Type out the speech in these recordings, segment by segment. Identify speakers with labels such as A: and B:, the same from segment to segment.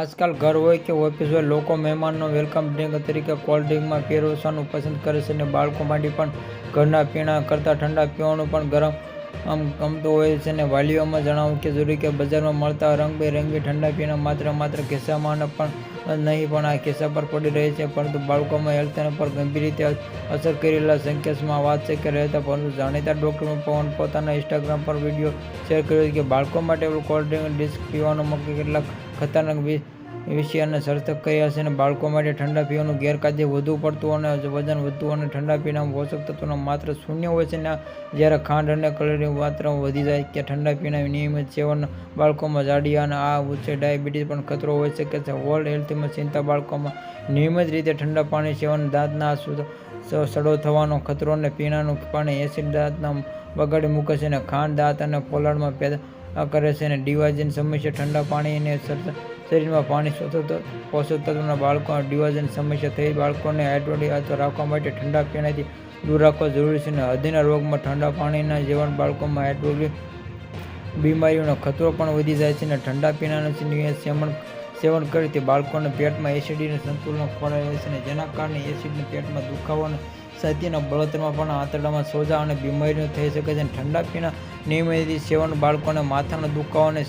A: આજકાલ ઘર હોય કે ઓફિસ હોય, લોકો મહેમાનનો વેલકમ ડ્રિંક તરીકે કોલ્ડ ડ્રિંકમાં પીરસવાનું પસંદ કરે છે અને બાળકો માટે પણ ઘરના પીણા કરતાં ઠંડા પીવાનું પણ ગમતું હોય છે. અને વાલીઓમાં જણાવવું કે જરૂરી કે બજારમાં મળતા રંગબેરંગી ઠંડા પીણા માત્ર ખિસ્સામાં પણ નહીં પણ આ ખિસ્સા પર પડી રહે છે, પરંતુ બાળકોમાં હેલ્થ પર ગંભીર રીતે અસર કરી રહેલા સંકેતમાં વાત છે કે રહેતા. પરંતુ જાણીતા ડોક્ટર પવન પોતાના ઇન્સ્ટાગ્રામ પર વિડીયો શેર કર્યો કે બાળકો માટે કોલ્ડ ડ્રિંક પીવાનો મતલબ કેટલાક ખતરનાક વિષય અને સતર્ક કર્યા છે. અને બાળકો માટે ઠંડા પીવાનું ગેરકાયદે વધુ પડતું અને વજન વધવું અને ઠંડા પીણામાં પોષક તત્વોની માત્રા શૂન્ય હોય છે. જ્યારે ખાંડ અને કેલરીની માત્રા વધી જાય કે ઠંડા પીણાનું નિયમિત સેવન બાળકોમાં જાડિયા અને ઉચ્ચ ડાયાબિટીસ પણ ખતરો હોઈ શકે છે. વર્લ્ડ હેલ્થ ચિંતા બાળકોમાં નિયમિત રીતે ઠંડા પાણી સેવન દાંતના સડો થવાનો ખતરો અને પીણાનું પાણી એસિડ દાંતને બગાડી મૂકે છે અને ખાંડ દાંત અને ફોલ્લામાં પેદા કરે છે અને ડિહાઇડ્રેશન સમસ્યા ઠંડા પાણી અને શરીરમાં પાણી પોષક તત્વોના બાળકોમાં ડિહાઇડ્રેશન સમસ્યા થઈ બાળકોને હાઇડ્રેટેડ રાખવા માટે ઠંડા પીણાથી દૂર રાખવા જરૂરી છે. અને હૃદયના રોગમાં ઠંડા પાણીના સેવન બાળકોમાં હાઇડ્રોટિક બીમારીઓનો ખતરો પણ વધી જાય છે. અને ઠંડા પીણાનું નિયમિત સેવન કરવાથી બાળકોના પેટમાં એસિડનું સંતુલન ખોરવાય છે અને જેના કારણે એસિડને પેટમાં દુખાવો અને છાતીના બળતરામાં પણ આંતરડામાં સોજા અને બીમારીઓ થઈ શકે છે. ઠંડા પીણા નિયમિત સેવન બાળકોને માથાનો દુખાવો અને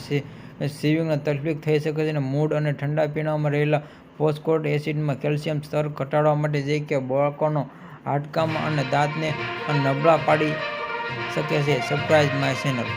A: સ્વીમિંગની તકલીફ થઈ શકે છે. મૂડ અને ઠંડા પીણામાં રહેલા ફોસ્ફોરિક એસિડમાં કેલ્શિયમ સ્તર ઘટાડવા માટે જે કે બાળકોના હાડકાં અને દાંતને પણ નબળા પાડી શકે છે. Subscribe my channel.